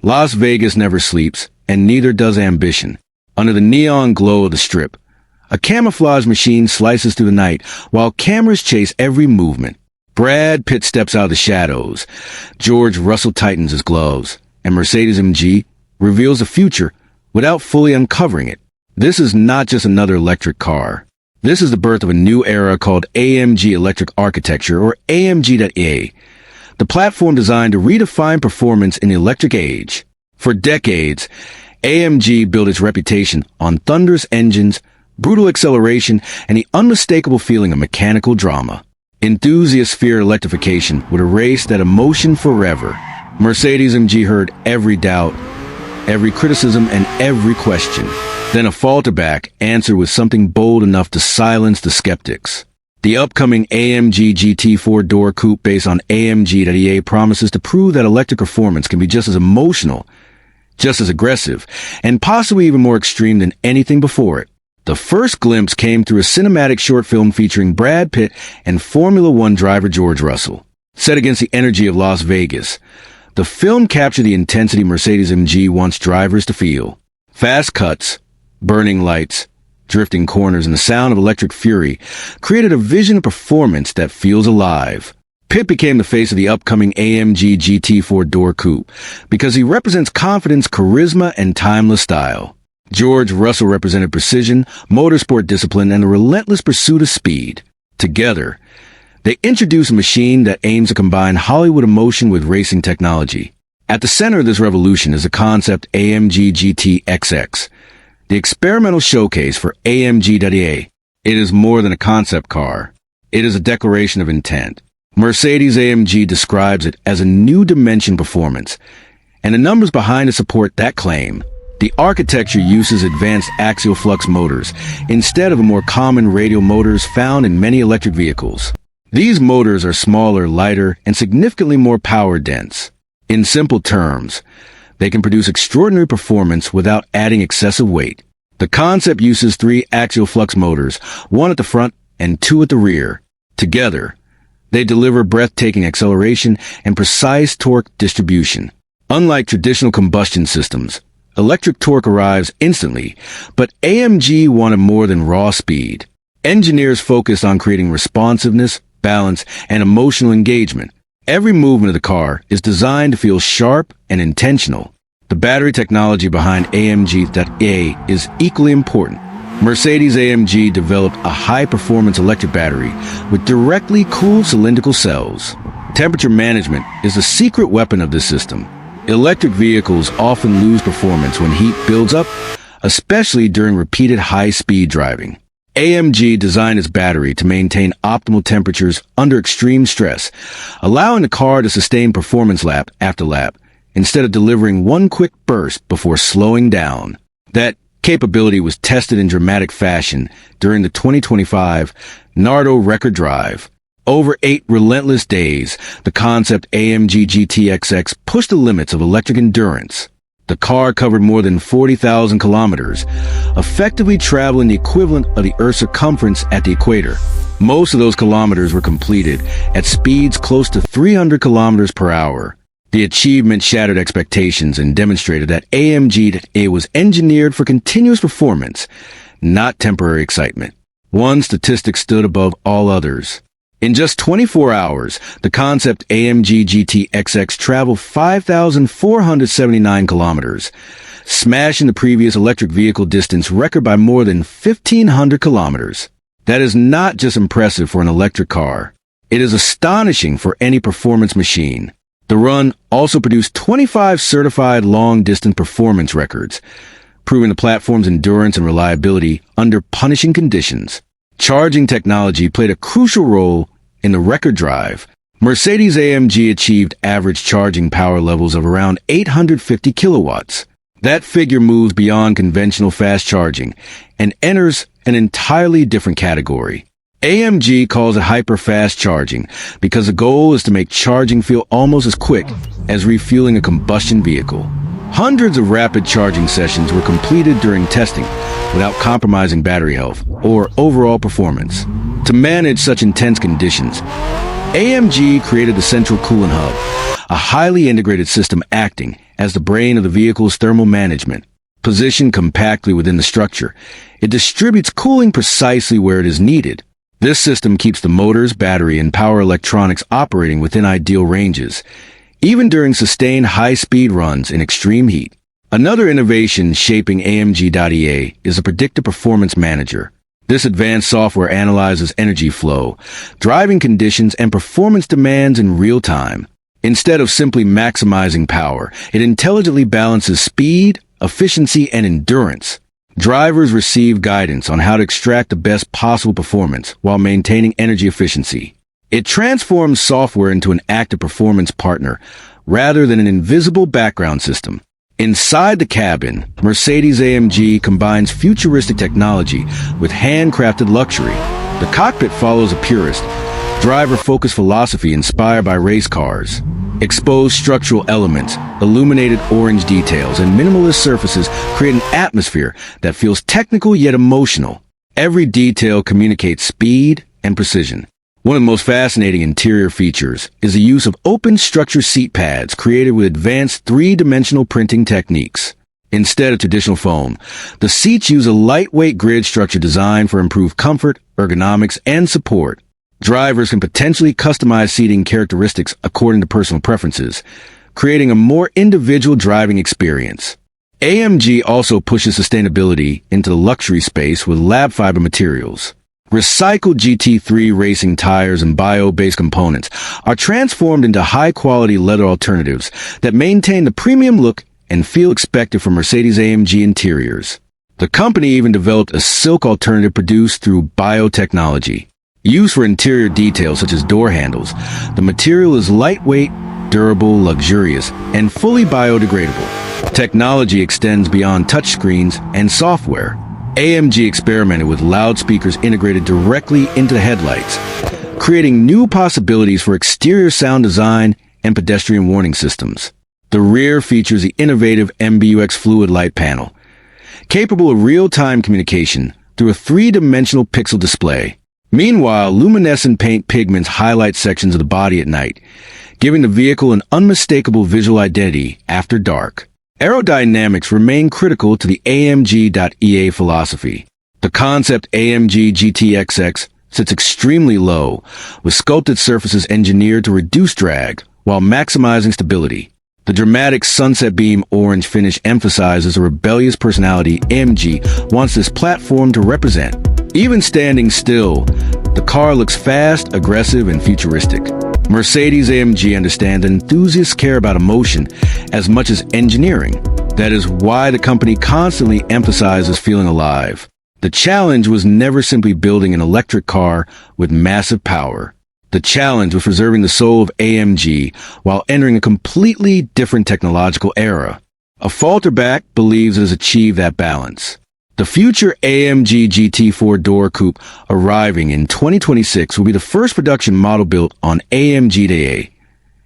Las Vegas never sleeps, and neither does ambition. Under the neon glow of the Strip, a camouflage machine slices through the night while cameras chase every movement. Brad Pitt steps out of the shadows. George Russell tightens his gloves, and Mercedes-AMG reveals the future without fully uncovering it. This is not just another electric car. This is the birth of a new era called AMG Electric Architecture, or AMG.EA, the platform designed to redefine performance in the electric age. For decades, AMG built its reputation on thunderous engines, brutal acceleration, and the unmistakable feeling of mechanical drama. Enthusiasts fear electrification would erase that emotion forever. Mercedes-AMG heard every doubt, every criticism, and every question. Then a falterback answered with something bold enough to silence the skeptics. The upcoming AMG GT four-door coupe based on AMG.EA promises to prove that electric performance can be just as emotional, just as aggressive, and possibly even more extreme than anything before it. The first glimpse came through a cinematic short film featuring Brad Pitt and Formula One driver George Russell. Set against the energy of Las Vegas, the film captured the intensity Mercedes-AMG wants drivers to feel. Fast cuts, burning lights, drifting corners, and the sound of electric fury created a vision of performance that feels alive. Pitt became the face of the upcoming AMG GT four-door coupe because he represents confidence, charisma, and timeless style. George Russell represented precision, motorsport discipline, and the relentless pursuit of speed. Together, they introduce a machine that aims to combine Hollywood emotion with racing technology. At the center of this revolution is the Concept AMG GT XX, the experimental showcase for AMG.EA. It is more than a concept car. It is a declaration of intent. Mercedes-AMG describes it as a new dimension performance, and the numbers behind it support that claim. The architecture uses advanced axial flux motors instead of the more common radial motors found in many electric vehicles. These motors are smaller, lighter, and significantly more power-dense. In simple terms, they can produce extraordinary performance without adding excessive weight. The concept uses 3 axial flux motors, 1 at the front and 2 at the rear. Together, they deliver breathtaking acceleration and precise torque distribution. Unlike traditional combustion systems, electric torque arrives instantly, but AMG wanted more than raw speed. Engineers focused on creating responsiveness, balance, and emotional engagement. Every movement of the car is designed to feel sharp and intentional. The battery technology behind AMG.EA is equally important. Mercedes-AMG developed a high-performance electric battery with directly cooled cylindrical cells. Temperature management is the secret weapon of this system. Electric vehicles often lose performance when heat builds up, especially during repeated high-speed driving. AMG designed its battery to maintain optimal temperatures under extreme stress, allowing the car to sustain performance lap after lap, instead of delivering one quick burst before slowing down. That capability was tested in dramatic fashion during the 2025 Nardò record drive. Over 8 relentless days, the Concept AMG GT XX pushed the limits of electric endurance. The car covered more than 40,000 kilometers, effectively traveling the equivalent of the Earth's circumference at the equator. Most of those kilometers were completed at speeds close to 300 kilometers per hour. The achievement shattered expectations and demonstrated that AMG.EA was engineered for continuous performance, not temporary excitement. One statistic stood above all others. In just 24 hours, the Concept AMG GT XX traveled 5,479 kilometers, smashing the previous electric vehicle distance record by more than 1,500 kilometers. That is not just impressive for an electric car. It is astonishing for any performance machine. The run also produced 25 certified long-distance performance records, proving the platform's endurance and reliability under punishing conditions. Charging technology played a crucial role in the record drive. Mercedes-AMG achieved average charging power levels of around 850 kilowatts. That figure moves beyond conventional fast charging and enters an entirely different category. AMG calls it hyper-fast charging because the goal is to make charging feel almost as quick as refueling a combustion vehicle. Hundreds of rapid charging sessions were completed during testing without compromising battery health or overall performance. To manage such intense conditions, AMG created the Central Coolant Hub, a highly integrated system acting as the brain of the vehicle's thermal management. Positioned compactly within the structure, it distributes cooling precisely where it is needed. This system keeps the motors, battery, and power electronics operating within ideal ranges, even during sustained high-speed runs in extreme heat. Another innovation shaping AMG.EA is a predictive performance manager. This advanced software analyzes energy flow, driving conditions, and performance demands in real time. Instead of simply maximizing power, it intelligently balances speed, efficiency, and endurance. Drivers receive guidance on how to extract the best possible performance while maintaining energy efficiency. It transforms software into an active performance partner rather than an invisible background system. Inside the cabin, Mercedes-AMG combines futuristic technology with handcrafted luxury. The cockpit follows a purist, driver-focused philosophy inspired by race cars. Exposed structural elements, illuminated orange details, and minimalist surfaces create an atmosphere that feels technical yet emotional. Every detail communicates speed and precision. One of the most fascinating interior features is the use of open structure seat pads created with advanced three-dimensional printing techniques. Instead of traditional foam, the seats use a lightweight grid structure designed for improved comfort, ergonomics, and support. Drivers can potentially customize seating characteristics according to personal preferences, creating a more individual driving experience. AMG also pushes sustainability into the luxury space with lab fiber materials. Recycled GT3 racing tires and bio-based components are transformed into high-quality leather alternatives that maintain the premium look and feel expected from Mercedes-AMG interiors. The company even developed a silk alternative produced through biotechnology. Used for interior details such as door handles, the material is lightweight, durable, luxurious, and fully biodegradable. Technology extends beyond touchscreens and software. AMG experimented with loudspeakers integrated directly into the headlights, creating new possibilities for exterior sound design and pedestrian warning systems. The rear features the innovative MBUX fluid light panel, capable of real-time communication through a three-dimensional pixel display. Meanwhile, luminescent paint pigments highlight sections of the body at night, giving the vehicle an unmistakable visual identity after dark. Aerodynamics remain critical to the AMG.EA philosophy. The Concept AMG GT XX sits extremely low, with sculpted surfaces engineered to reduce drag while maximizing stability. The dramatic sunset beam orange finish emphasizes a rebellious personality AMG wants this platform to represent. Even standing still, the car looks fast, aggressive, and futuristic. Mercedes-AMG understands that enthusiasts care about emotion as much as engineering. That is why the company constantly emphasizes feeling alive. The challenge was never simply building an electric car with massive power. The challenge was preserving the soul of AMG while entering a completely different technological era. A Falterback believes it has achieved that balance. The future AMG GT four-door coupe arriving in 2026 will be the first production model built on AMG.EA.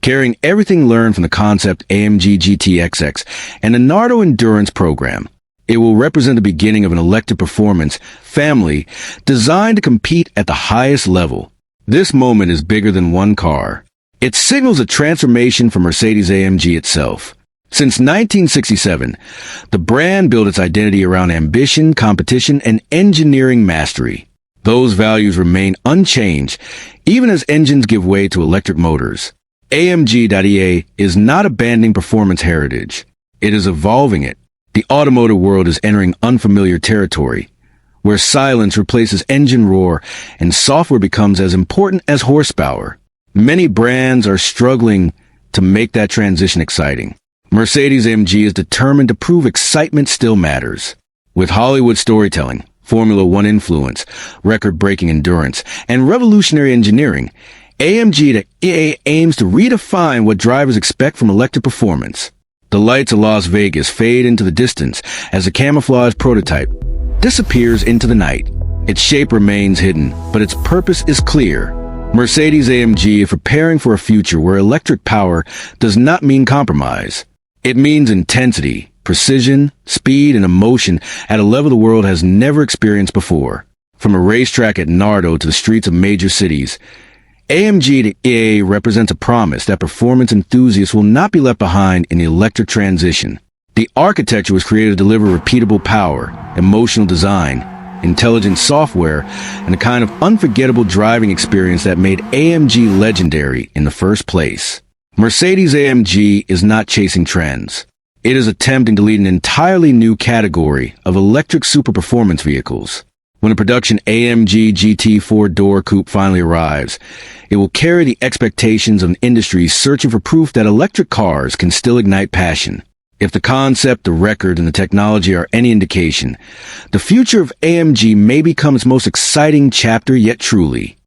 Carrying everything learned from the Concept AMG GT XX and the Nardò Endurance program, it will represent the beginning of an electric performance family designed to compete at the highest level. This moment is bigger than one car. It signals a transformation for Mercedes-AMG itself. Since 1967, the brand built its identity around ambition, competition, and engineering mastery. Those values remain unchanged, even as engines give way to electric motors. AMG.EA is not abandoning performance heritage. It is evolving it. The automotive world is entering unfamiliar territory, where silence replaces engine roar and software becomes as important as horsepower. Many brands are struggling to make that transition exciting. Mercedes-AMG is determined to prove excitement still matters. With Hollywood storytelling, Formula One influence, record-breaking endurance, and revolutionary engineering, AMG.EA aims to redefine what drivers expect from electric performance. The lights of Las Vegas fade into the distance as a camouflage prototype disappears into the night. Its shape remains hidden, but its purpose is clear. Mercedes-AMG is preparing for a future where electric power does not mean compromise. It means intensity, precision, speed, and emotion at a level the world has never experienced before. From a racetrack at Nardò to the streets of major cities, AMG.EA represents a promise that performance enthusiasts will not be left behind in the electric transition. The architecture was created to deliver repeatable power, emotional design, intelligent software, and a kind of unforgettable driving experience that made AMG legendary in the first place. Mercedes-AMG is not chasing trends. It is attempting to lead an entirely new category of electric super performance vehicles. When the production AMG GT four-door coupe finally arrives, it will carry the expectations of an industry searching for proof that electric cars can still ignite passion. If the concept, the record, and the technology are any indication, the future of AMG may become its most exciting chapter yet truly.